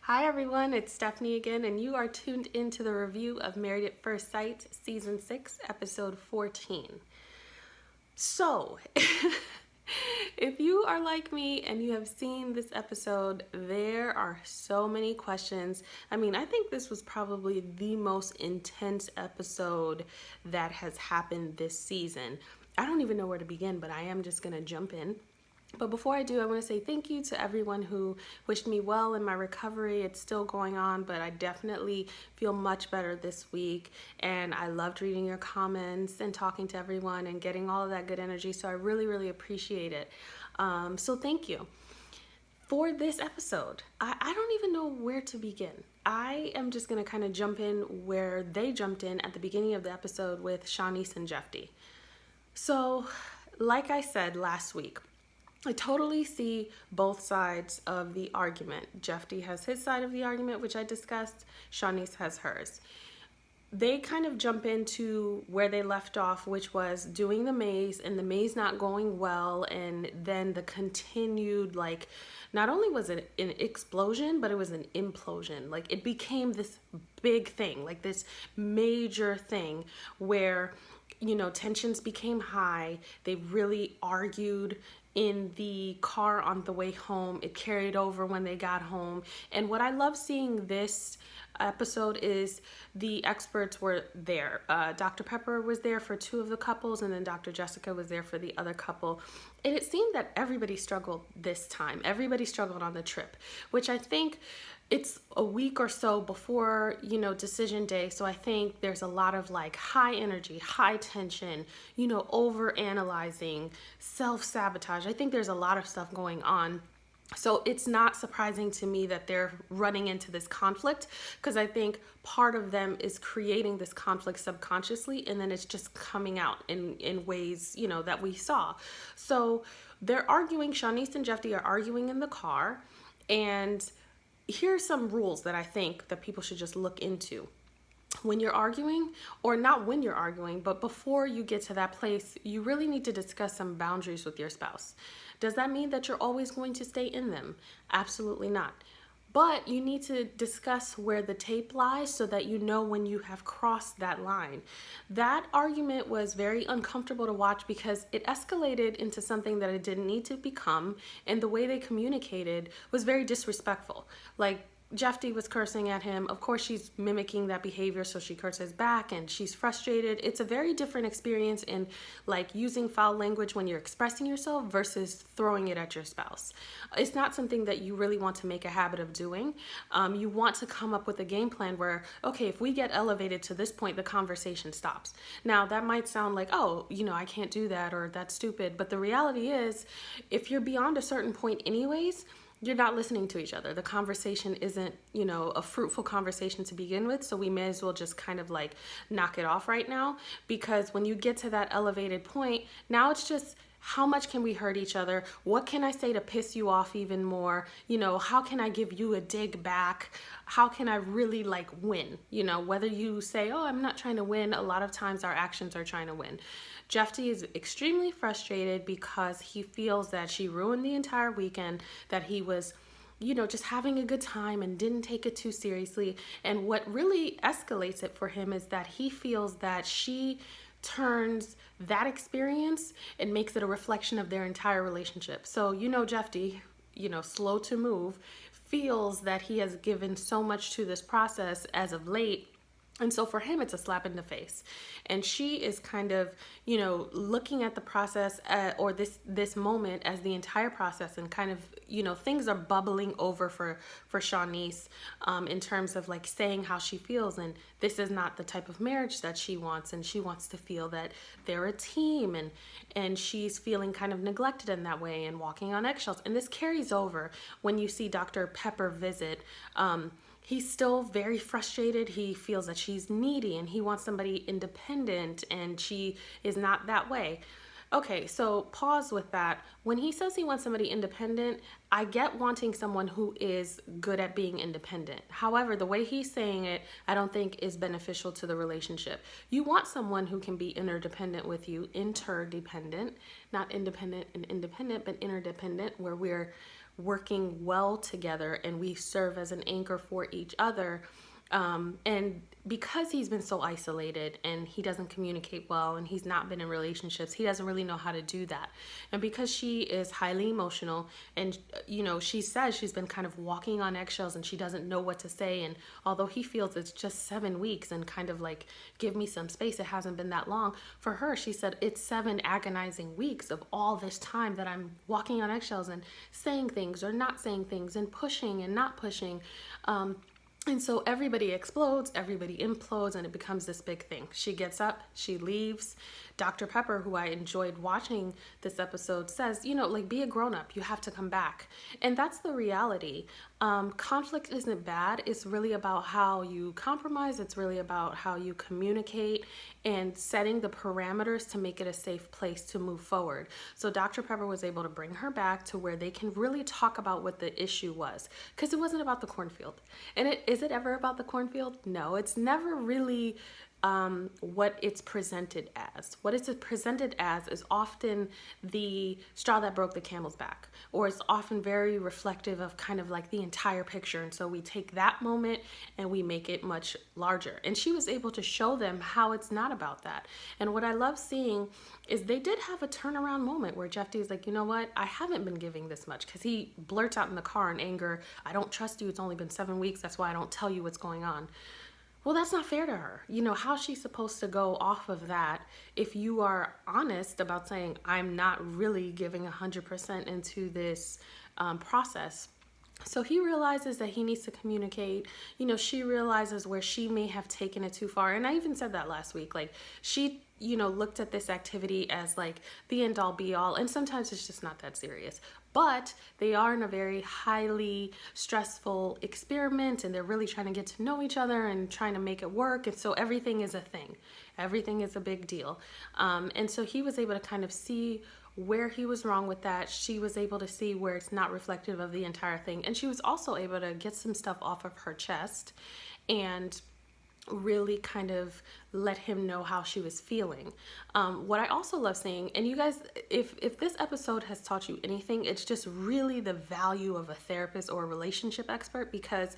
Hi everyone, it's Stephanie again, and you are tuned into the review of Married at First Sight, Season 6, Episode 14. So, if you are like me and you have seen this episode, there are so many questions. I think this was probably the most intense episode that has happened this season. I don't even know where to begin, but I am just going to jump in. But before I do, I want to say thank you to everyone who wished me well in my recovery. It's still going on, but I definitely feel much better this week. And I loved reading your comments and talking to everyone and getting all of that good energy. So I really, really appreciate it. So thank you. For this episode, I don't even know where to begin. I am just going to kind of jump in where they jumped in at the beginning of the episode with Shawniece and Jephte. So, like I said last week, I totally see both sides of the argument. Jephte has his side of the argument, which I discussed. Shawniece has hers. They kind of jump into where they left off, which was doing the maze and the maze not going well. And then the continued, not only was it an explosion, but it was an implosion. Like it became this big thing, like this major thing where, tensions became high. They really argued in the car on the way home. It carried over when they got home. And what I love seeing this episode is the experts were there. Dr. Pepper was there for two of the couples, and then Dr. Jessica was there for the other couple. And it seemed that everybody struggled this time. Everybody struggled on the trip, which I think it's a week or so before, decision day. So I think there's a lot of high energy, high tension, over analyzing, self-sabotage. I think there's a lot of stuff going on. So it's not surprising to me that they're running into this conflict, because I think part of them is creating this conflict subconsciously, and then it's just coming out in ways, that we saw. So they're arguing, Shawniece and Jephte are arguing in the car, and here's some rules that I think that people should just look into. When you're arguing, or not when you're arguing, but before you get to that place, you really need to discuss some boundaries with your spouse. Does that mean that you're always going to stay in them? Absolutely not. But you need to discuss where the tape lies so that you know when you have crossed that line. That argument was very uncomfortable to watch because it escalated into something that it didn't need to become, and the way they communicated was very disrespectful. Jephte was cursing at him. Of course, she's mimicking that behavior, so she curses back and she's frustrated. It's a very different experience in using foul language when you're expressing yourself versus throwing it at your spouse. It's not something that you really want to make a habit of doing. You want to come up with a game plan where, okay, if we get elevated to this point, the conversation stops. Now, that might sound like, oh, I can't do that, or that's stupid. But the reality is, if you're beyond a certain point anyways, you're not listening to each other. The conversation isn't, a fruitful conversation to begin with. So we may as well just kind of knock it off right now, because when you get to that elevated point, now it's just, how much can we hurt each other? What can I say to piss you off even more? How can I give you a dig back? How can I really win? Whether you say, oh, I'm not trying to win, a lot of times our actions are trying to win. Jephte is extremely frustrated because he feels that she ruined the entire weekend, that he was, just having a good time and didn't take it too seriously. And what really escalates it for him is that he feels that she turns that experience and makes it a reflection of their entire relationship. So, Jephte, slow to move, feels that he has given so much to this process as of late. And so for him, it's a slap in the face. And she is kind of, looking at the process or this moment as the entire process, and kind of, things are bubbling over for Shawniece in terms of saying how she feels. And this is not the type of marriage that she wants. And she wants to feel that they're a team, and she's feeling kind of neglected in that way and walking on eggshells. And this carries over when you see Dr. Pepper visit. He's still very frustrated. He feels that she's needy and he wants somebody independent, and she is not that way. Okay, so pause with that. When he says he wants somebody independent, I get wanting someone who is good at being independent. However, the way he's saying it, I don't think is beneficial to the relationship. You want someone who can be interdependent with you, interdependent, not independent and independent, but interdependent, where working well together, and we serve as an anchor for each other. And because he's been so isolated and he doesn't communicate well and he's not been in relationships, he doesn't really know how to do that. And because she is highly emotional and, she says she's been kind of walking on eggshells and she doesn't know what to say. And although he feels it's just 7 weeks and kind of like, give me some space, it hasn't been that long. For her, she said, it's 7 agonizing weeks of all this time that I'm walking on eggshells and saying things or not saying things and pushing and not pushing. And so everybody explodes, everybody implodes, and it becomes this big thing. She gets up, she leaves. Dr. Pepper, who I enjoyed watching this episode, says, be a grown-up. You have to come back. And that's the reality. Conflict isn't bad. It's really about how you compromise. It's really about how you communicate and setting the parameters to make it a safe place to move forward. So Dr. Pepper was able to bring her back to where they can really talk about what the issue was. Because it wasn't about the cornfield. And is it ever about the cornfield? No, it's never really what it's presented as. What it's presented as is often the straw that broke the camel's back, or it's often very reflective of kind of like the entire picture. And so we take that moment and we make it much larger. And she was able to show them how it's not about that. And what I love seeing is they did have a turnaround moment where Jephte is like, you know what? I haven't been giving this much, because he blurts out in the car in anger, I don't trust you. It's only been 7 weeks. That's why I don't tell you what's going on. Well, that's not fair to her. How's she supposed to go off of that if you are honest about saying, I'm not really giving 100% into this process? So he realizes that he needs to communicate. She realizes where she may have taken it too far. And I even said that last week. Like, she, looked at this activity as like the end all be all. And sometimes it's just not that serious. But they are in a very highly stressful experiment, and they're really trying to get to know each other and trying to make it work. And so everything is a thing. Everything is a big deal. And so he was able to kind of see where he was wrong with that. She was able to see where it's not reflective of the entire thing. And she was also able to get some stuff off of her chest and really kind of let him know how she was feeling. What I also love seeing, and you guys, if this episode has taught you anything, it's just really the value of a therapist or a relationship expert, because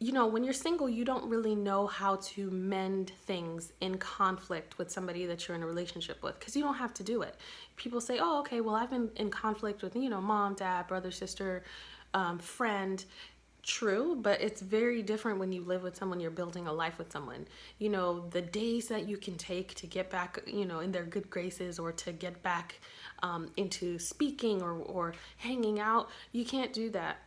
when you're single, you don't really know how to mend things in conflict with somebody that you're in a relationship with, because you don't have to do it. People say, oh, okay, well, I've been in conflict with, mom, dad, brother, sister, friend. True, but it's very different when you live with someone, you're building a life with someone. The days that you can take to get back, in their good graces, or to get back into speaking or hanging out, you can't do that.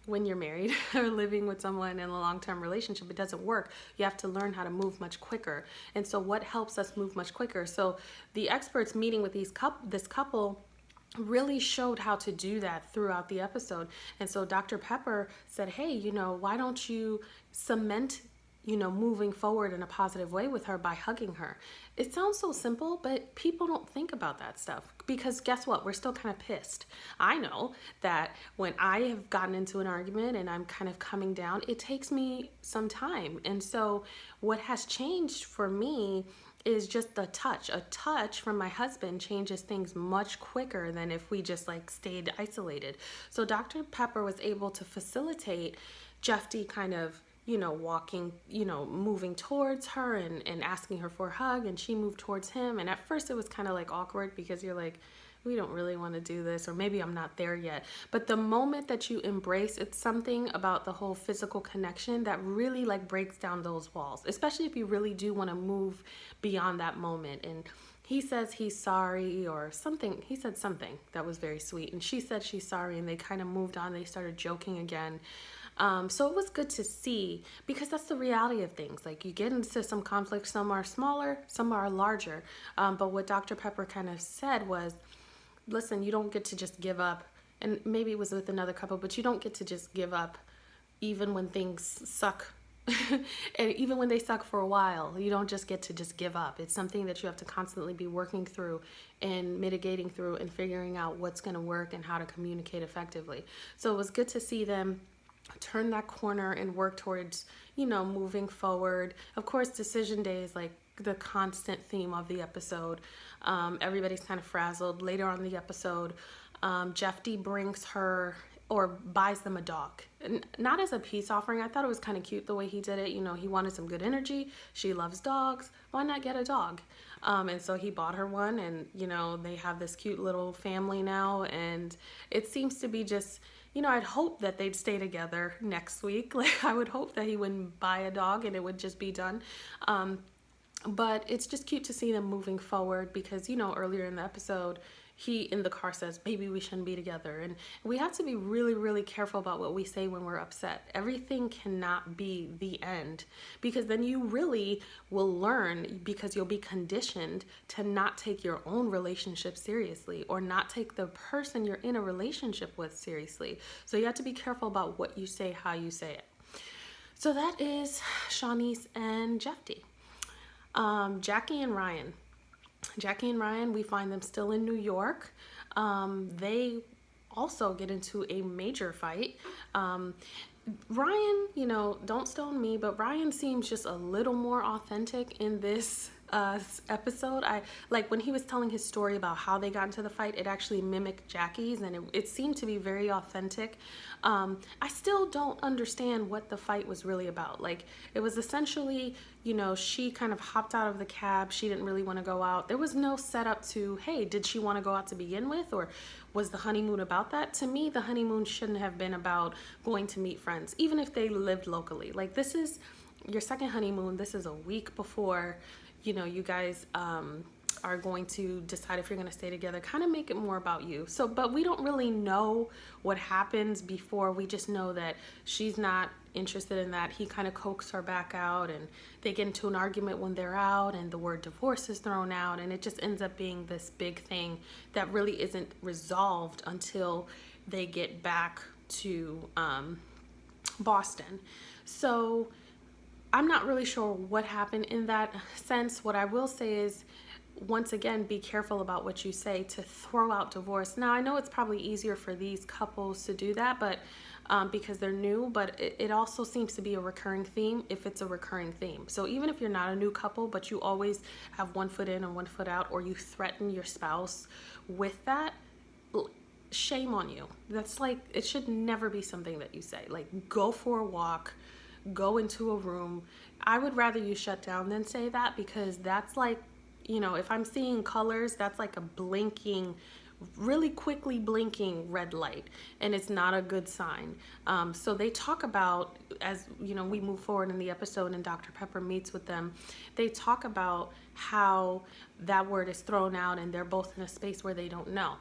When you're married or living with someone in a long-term relationship, it doesn't work. You have to learn how to move much quicker. And so what helps us move much quicker? So the experts meeting with this couple really showed how to do that throughout the episode. And so Dr. Pepper said, hey, why don't you cement moving forward in a positive way with her by hugging her? It sounds so simple, but people don't think about that stuff, because guess what? We're still kind of pissed. I know that when I have gotten into an argument and I'm kind of coming down, it takes me some time. And so what has changed for me is just a touch from my husband changes things much quicker than if we just like stayed isolated. So Dr. Pepper was able to facilitate Jephte kind of walking, moving towards her and asking her for a hug, and she moved towards him. And at first it was kind of like awkward, because you're like, we don't really want to do this, or maybe I'm not there yet. But the moment that you embrace, it's something about the whole physical connection that really like breaks down those walls, especially if you really do want to move beyond that moment. And he says he's sorry or something. He said something that was very sweet, and she said she's sorry, and they kind of moved on. They started joking again. So it was good to see, because that's the reality of things. Like, you get into some conflicts, some are smaller, some are larger. But what Dr. Pepper kind of said was, listen, you don't get to just give up. And maybe it was with another couple, but you don't get to just give up even when things suck. And even when they suck for a while, you don't just get to just give up. It's something that you have to constantly be working through and mitigating through and figuring out what's going to work and how to communicate effectively. So it was good to see them turn that corner and work towards, moving forward. Of course, decision day is like the constant theme of the episode. Everybody's kind of frazzled. Later on in the episode, Jephte brings her or buys them a dog. Not as a peace offering. I thought it was kind of cute the way he did it. You know, he wanted some good energy. She loves dogs. Why not get a dog? And so he bought her one, and, you know, they have this cute little family now. And it seems to be just, you know, I'd hope that they'd stay together next week. Like, I would hope that he wouldn't buy a dog and it would just be done. But it's just cute to see them moving forward because, you know, earlier in the episode, he in the car says, maybe we shouldn't be together. And we have to be really, really careful about what we say when we're upset. Everything cannot be the end, because then you really will learn, because you'll be conditioned to not take your own relationship seriously or not take the person you're in a relationship with seriously. So you have to be careful about what you say, how you say it. So that is Shawniece and Jephte. Jackie and Ryan. Jackie and Ryan, we find them still in New York. They also get into a major fight. Ryan, you know, don't stone me, but Ryan seems just a little more authentic in this episode. I like when he was telling his story about how they got into the fight, it actually mimicked Jackie's, and it seemed to be very authentic. I still don't understand what the fight was really about. Like, it was essentially, you know, she kind of hopped out of the cab. She didn't really want to go out. There was no setup to, hey, did she want to go out to begin with, or was the honeymoon about that? To me, the honeymoon shouldn't have been about going to meet friends, even if they lived locally. Like, this is your second honeymoon. This is a week before, you know, you guys are going to decide if you're going to stay together. Kind of make it more about you. So, but we don't really know what happens before. We just know that she's not interested in that. He kind of coaxed her back out, and they get into an argument when they're out, and the word divorce is thrown out, and it just ends up being this big thing that really isn't resolved until they get back to Boston. So I'm not really sure what happened in that sense. What I will say is, once again, be careful about what you say to throw out divorce. Now, I know it's probably easier for these couples to do that, but because they're new, but it also seems to be a recurring theme if it's a recurring theme. So even if you're not a new couple, but you always have one foot in and one foot out, or you threaten your spouse with that, shame on you. That's like, it should never be something that you say. Like, go for a walk, go into a room. I would rather you shut down than say that, because that's like, you know, if I'm seeing colors, that's like a blinking, really quickly blinking red light, and it's not a good sign. So they talk about, as you know, we move forward in the episode and Dr. Pepper meets with them, they talk about how that word is thrown out and they're both in a space where they don't know.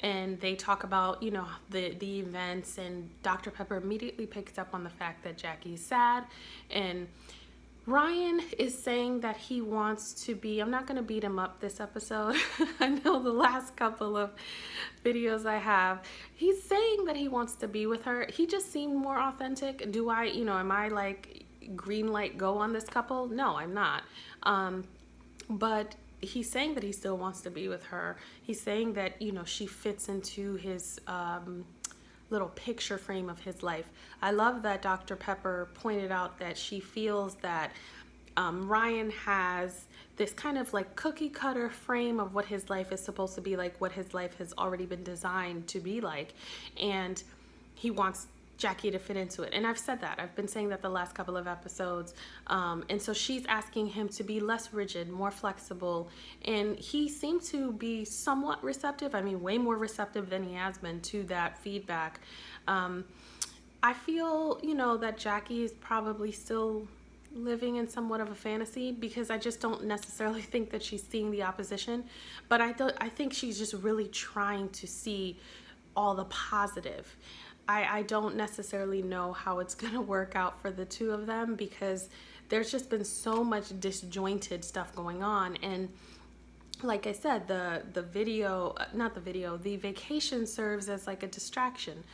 And they talk about, you know, the events, and Dr. Pepper immediately picks up on the fact that Jackie's sad, and Ryan is saying that he wants to be, I'm not going to beat him up this episode. I know the last couple of videos I have, he's saying that he wants to be with her. He just seemed more authentic. Do I, you know, am I like green light go on this couple? No, I'm not. But he's saying that he still wants to be with her. He's saying that, you know, she fits into his little picture frame of his life. I love that Dr. Pepper pointed out that she feels that Ryan has this kind of like cookie cutter frame of what his life is supposed to be like, what his life has already been designed to be like, and he wants Jackie to fit into it. And I've said that. I've been saying that the last couple of episodes. And so she's asking him to be less rigid, more flexible. And he seemed to be somewhat receptive. I mean, way more receptive than he has been to that feedback. I feel, you know, that Jackie is probably still living in somewhat of a fantasy, because I just don't necessarily think that she's seeing the opposition. But I think she's just really trying to see all the positive. I don't necessarily know how it's going to work out for the two of them, because there's just been so much disjointed stuff going on. And like I said, the vacation serves as like a distraction,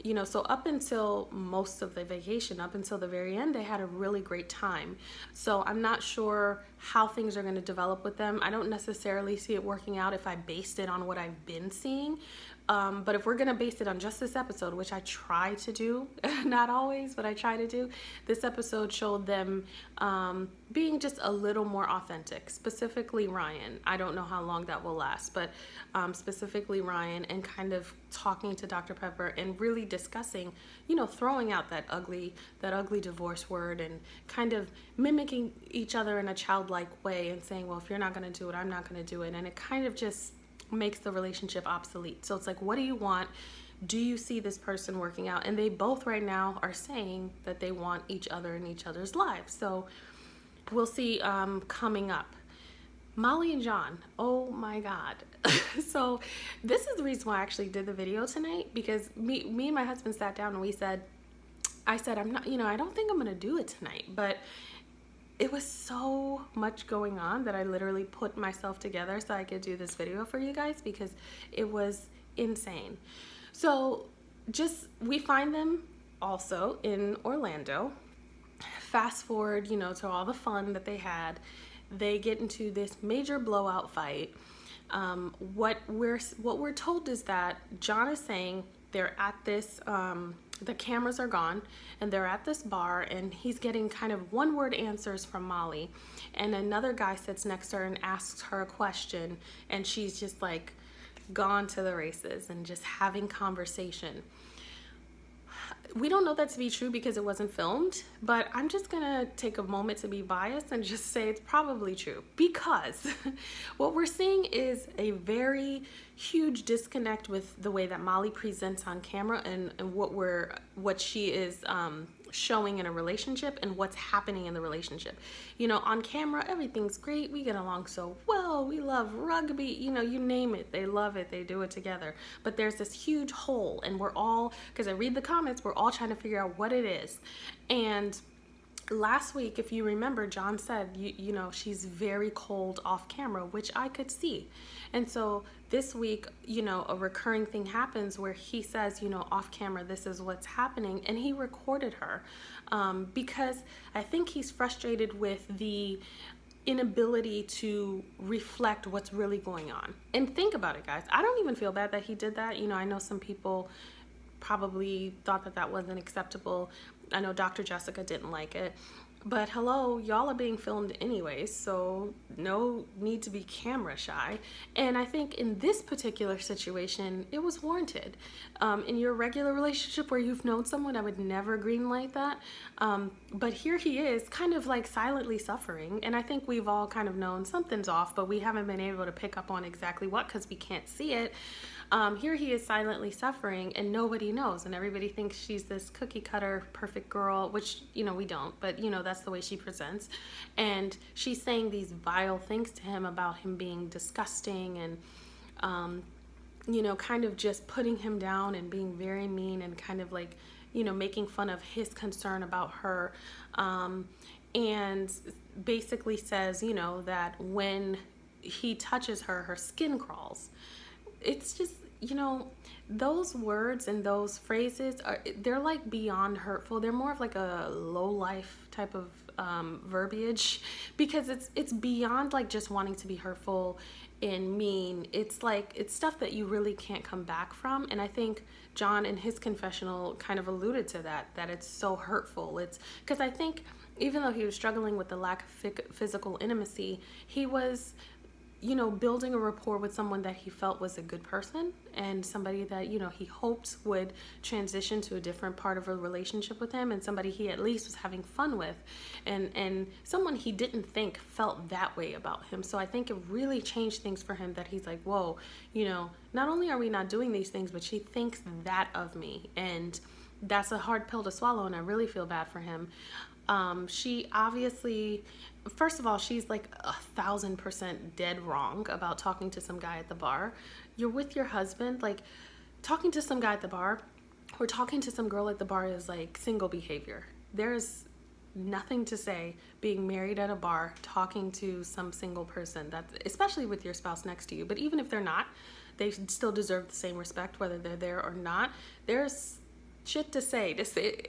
you know. So up until most of the vacation, up until the very end, they had a really great time. So I'm not sure how things are going to develop with them. I don't necessarily see it working out if I based it on what I've been seeing. But if we're going to base it on just this episode, which I try to do, not always, but I try to do, this episode showed them being just a little more authentic, specifically Ryan. I don't know how long that will last, but specifically Ryan, and kind of talking to Dr. Pepper and really discussing, throwing out that ugly divorce word and kind of mimicking each other in a childlike way and saying, well, if you're not going to do it, I'm not going to do it. And it kind of just makes the relationship obsolete. So it's like, what do you want? Do you see this person working out? And they both right now are saying that they want each other in each other's lives. So we'll see coming up. Molly and John, oh my God. So this is the reason why I actually did the video tonight, because me and my husband sat down and I said, I'm not, I don't think I'm going to do it tonight, but it was so much going on that I literally put myself together so I could do this video for you guys, because it was insane. So we find them also in Orlando. Fast forward, to all the fun that they had. They get into this major blowout fight. What we're told is that John is saying they're at this, the cameras are gone and they're at this bar, and he's getting kind of one-word answers from Molly, and another guy sits next to her and asks her a question, and she's just like gone to the races and just having conversation. We don't know that to be true because it wasn't filmed, but I'm just gonna take a moment to be biased and just say it's probably true, because what we're seeing is a very huge disconnect with the way that Molly presents on camera and what she is showing in a relationship and what's happening in the relationship. On camera, everything's great. We get along so well. We love rugby. You name it. They love it. They do it together. But there's this huge hole, and we're all, because I read the comments, we're all trying to figure out what it is. And last week, if you remember, John said, she's very cold off camera, which I could see. And so this week, a recurring thing happens where he says, off camera, this is what's happening. And he recorded her because I think he's frustrated with the inability to reflect what's really going on. And think about it, guys. I don't even feel bad that he did that. I know some people probably thought that wasn't acceptable. I know Dr. Jessica didn't like it, but hello, y'all are being filmed anyways, so no need to be camera shy. And I think in this particular situation, it was warranted. In your regular relationship where you've known someone, I would never greenlight that. But here he is kind of like silently suffering. And I think we've all kind of known something's off, but we haven't been able to pick up on exactly what, because we can't see it. Here he is silently suffering and nobody knows, and everybody thinks she's this cookie cutter perfect girl, which we don't, but that's the way she presents. And she's saying these vile things to him about him being disgusting and kind of just putting him down and being very mean and kind of like making fun of his concern about her, and basically says that when he touches her, her skin crawls. It's just, those words and those phrases they're like beyond hurtful. They're more of like a low life type of verbiage, because it's beyond like just wanting to be hurtful and mean. It's like, it's stuff that you really can't come back from. And I think John in his confessional kind of alluded to that it's so hurtful. It's because I think even though he was struggling with the lack of physical intimacy, he was building a rapport with someone that he felt was a good person and somebody that, he hoped would transition to a different part of a relationship with him, and somebody he at least was having fun with, and someone he didn't think felt that way about him. So I think it really changed things for him that he's like, whoa, not only are we not doing these things, but she thinks that of me. And that's a hard pill to swallow, and I really feel bad for him. She obviously, first of all, she's like 1,000% dead wrong about talking to some guy at the bar. You're with your husband, like talking to some guy at the bar or talking to some girl at the bar is like single behavior. There's nothing to say being married at a bar, talking to some single person, that's especially with your spouse next to you. But even if they're not, they still deserve the same respect, whether they're there or not. There's shit to say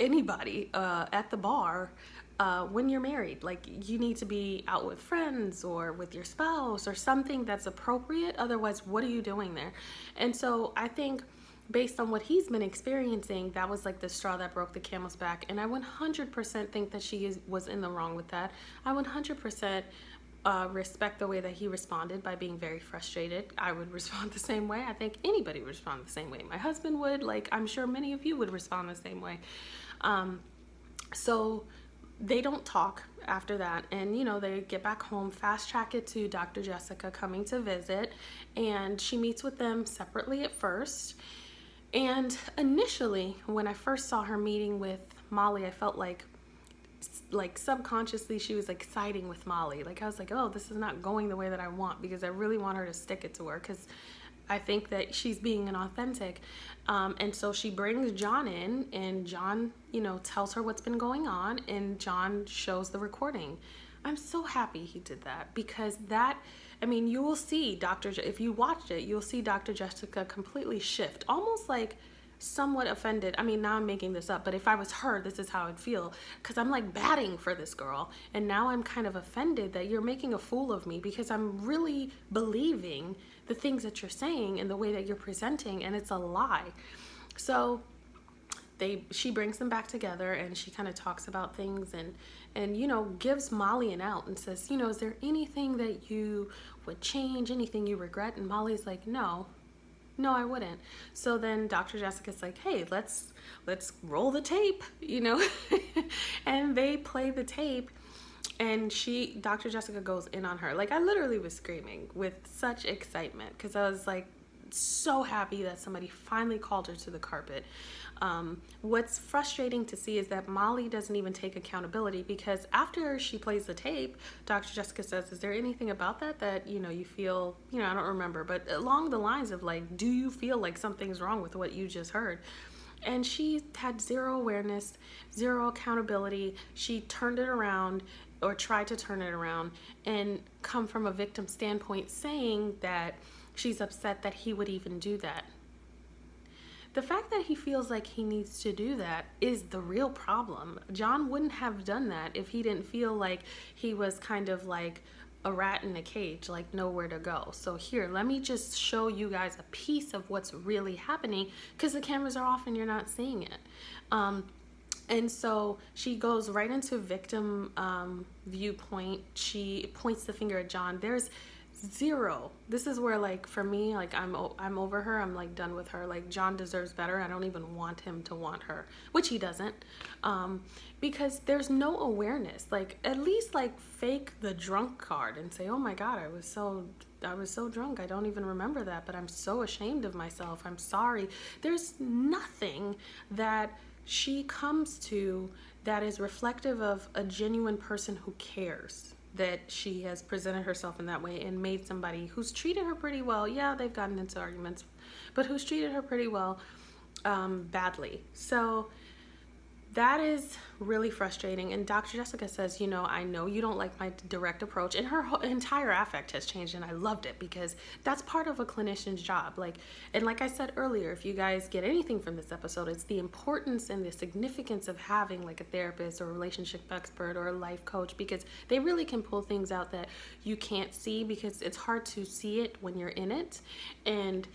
anybody at the bar when you're married. Like, you need to be out with friends or with your spouse or something that's appropriate. Otherwise, what are you doing there? And so I think based on what he's been experiencing, that was like the straw that broke the camel's back. And I 100% think that was in the wrong with that. I 100% respect the way that he responded by being very frustrated. I would respond the same way. I think anybody would respond the same way. My husband would, like, I'm sure many of you would respond the same way. So they don't talk after that, and they get back home, fast track it to Dr. Jessica coming to visit, and she meets with them separately at first. And initially, when I first saw her meeting with Molly, I felt like subconsciously she was like siding with Molly. Like, I was like, oh, this is not going the way that I want, because I really want her to stick it to her, because I think that she's being inauthentic. And so she brings John in, and John, tells her what's been going on, and John shows the recording. I'm so happy he did that, because you will see if you watched it, you'll see Dr. Jessica completely shift, almost like somewhat offended. Now I'm making this up, but if I was her, this is how I'd feel, because I'm like batting for this girl, and now I'm kind of offended that you're making a fool of me, because I'm really believing the things that you're saying and the way that you're presenting, and it's a lie. So she brings them back together, and she kind of talks about things and gives Molly an out and says, is there anything that you would change, anything you regret? And Molly's like, no, I wouldn't. So then Dr. Jessica's like, hey, let's roll the tape, and they play the tape, and Dr. Jessica goes in on her. Like, I literally was screaming with such excitement, because I was like so happy that somebody finally called her to the carpet. What's frustrating to see is that Molly doesn't even take accountability, because after she plays the tape, Dr. Jessica says, is there anything about that you feel, I don't remember, but along the lines of like, do you feel like something's wrong with what you just heard? And she had zero awareness, zero accountability. She turned it around, or tried to turn it around, and come from a victim standpoint, saying that she's upset that he would even do that. The fact that he feels like he needs to do that is the real problem. John wouldn't have done that if he didn't feel like he was kind of like a rat in a cage, like nowhere to go. So here, let me just show you guys a piece of what's really happening, because the cameras are off and you're not seeing it. And so she goes right into victim viewpoint. She points the finger at John. There's zero. This is where, like, for me, like, I'm over her. I'm like done with her. Like, John deserves better. I don't even want him to want her, which he doesn't, because there's no awareness. Like, at least like fake the drunk card and say, oh my God, I was so drunk. I don't even remember that, but I'm so ashamed of myself. I'm sorry. There's nothing that she comes to that is reflective of a genuine person who cares, that she has presented herself in that way and made somebody who's treated her pretty well. Yeah, they've gotten into arguments, but who's treated her pretty well, badly. So that is really frustrating. And Dr. Jessica says, I know you don't like my direct approach, and her entire affect has changed, and I loved it, because that's part of a clinician's job. Like I said earlier, if you guys get anything from this episode, it's the importance and the significance of having like a therapist or a relationship expert or a life coach, because they really can pull things out that you can't see, because it's hard to see it when you're in it. And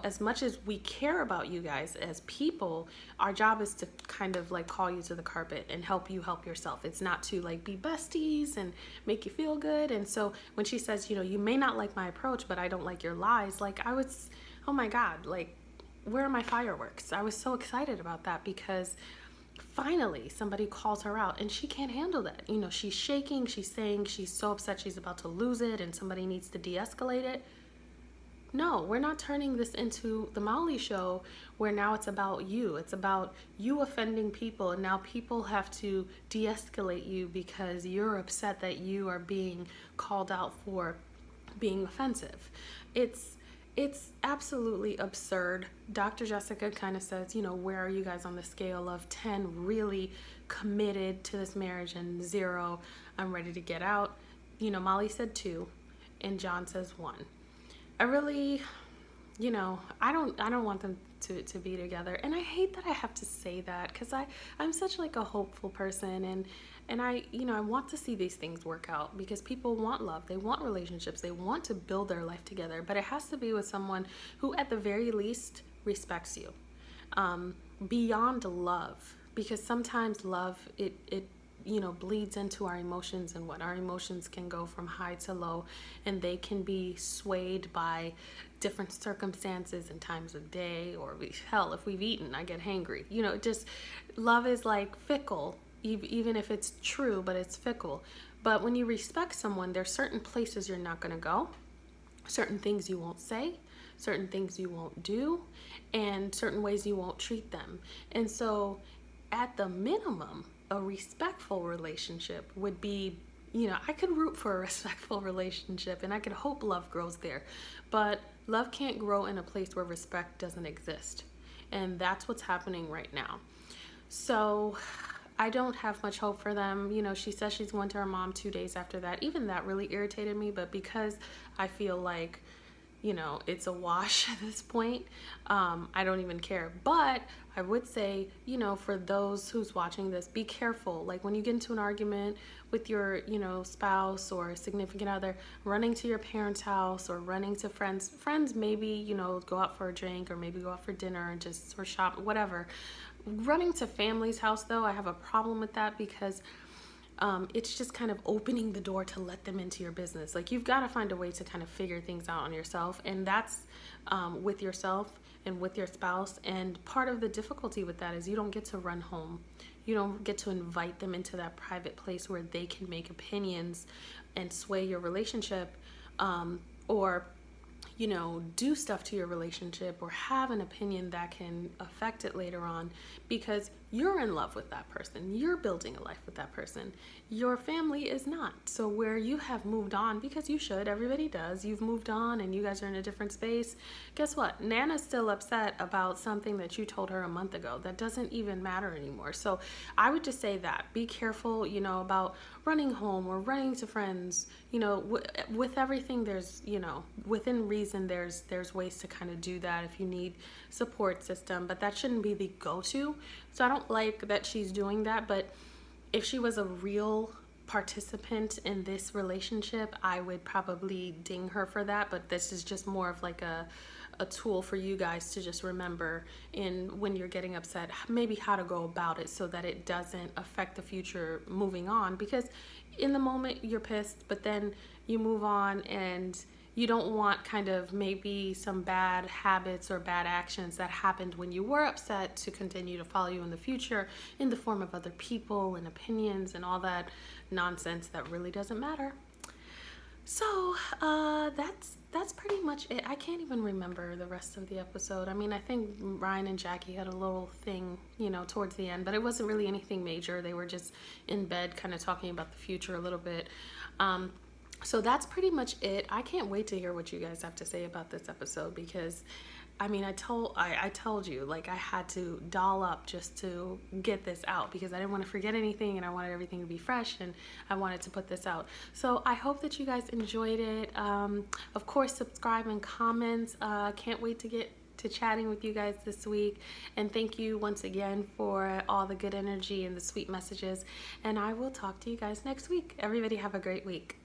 as much as we care about you guys as people, our job is to kind of like call you to the carpet and help you help yourself. It's not to like be besties and make you feel good. And so when she says, you may not like my approach, but I don't like your lies, like I was, oh my God, like, where are my fireworks? I was so excited about that, because finally somebody calls her out, and she can't handle that. She's shaking, she's saying she's so upset she's about to lose it, and somebody needs to de-escalate it. No, we're not turning this into the Molly show, where now it's about you. It's about you offending people, and now people have to de-escalate you because you're upset that you are being called out for being offensive. It's absolutely absurd. Dr. Jessica kind of says, where are you guys on the scale of 10 really committed to this marriage and 0, I'm ready to get out? Molly said 2, and John says 1. I really, I don't want them to be together. And I hate that I have to say that, because I'm such like a hopeful person, and I, you know, I want to see these things work out, because people want love, they want relationships, they want to build their life together, but it has to be with someone who at the very least respects you, beyond love, because sometimes love, it you know, bleeds into our emotions, and what our emotions can go from high to low, and they can be swayed by different circumstances and times of day, or hell, if we've eaten, I get hangry. You know, just love is like fickle, even if it's true, but it's fickle. But when you respect someone, there's certain places you're not going to go, certain things you won't say, certain things you won't do, and certain ways you won't treat them. And so at the minimum, a respectful relationship would be, you know, I could root for a respectful relationship, and I could hope love grows there, but love can't grow in a place where respect doesn't exist. And that's what's happening right now. So I don't have much hope for them. You know, she says she's going to her mom 2 days after that. Even that really irritated me, but because I feel like, you know, it's a wash at this point, I don't even care. But I would say, you know, for those who's watching this, be careful. Like when you get into an argument with your, you know, spouse or significant other, running to your parents' house or running to friends, maybe, you know, go out for a drink or maybe go out for dinner and just, or shop, whatever. Running to family's house, though, I have a problem with that, because it's just kind of opening the door to let them into your business. Like, you've got to find a way to kind of figure things out on yourself, and that's with yourself and with your spouse. And part of the difficulty with that is you don't get to run home. You don't get to invite them into that private place where they can make opinions and sway your relationship, or, you know, do stuff to your relationship, or have an opinion that can affect it later on, because you're in love with that person. You're building a life with that person. Your family is not. So where you have moved on, because you should, everybody does, you've moved on and you guys are in a different space. Guess what? Nana's still upset about something that you told her a month ago. That doesn't even matter anymore. So I would just say that. Be careful, you know, about running home or running to friends. You know, with everything, there's, you know, within reason, there's ways to kind of do that if you need support system, but that shouldn't be the go-to. So I don't like that she's doing that, but if she was a real participant in this relationship, I would probably ding her for that. But this is just more of like a tool for you guys to just remember in when you're getting upset, maybe how to go about it so that it doesn't affect the future moving on. Because in the moment you're pissed, but then you move on, and you don't want kind of maybe some bad habits or bad actions that happened when you were upset to continue to follow you in the future in the form of other people and opinions and all that nonsense that really doesn't matter. So that's pretty much it. I can't even remember the rest of the episode. I mean, I think Ryan and Jackie had a little thing, you know, towards the end, but it wasn't really anything major. They were just in bed kind of talking about the future a little bit. So that's pretty much it. I can't wait to hear what you guys have to say about this episode, because I mean, I told you, like, I had to doll up just to get this out, because I didn't want to forget anything, and I wanted everything to be fresh, and I wanted to put this out. So I hope that you guys enjoyed it. Of course, subscribe and comment. Can't wait to get to chatting with you guys this week, and thank you once again for all the good energy and the sweet messages, and I will talk to you guys next week. Everybody have a great week.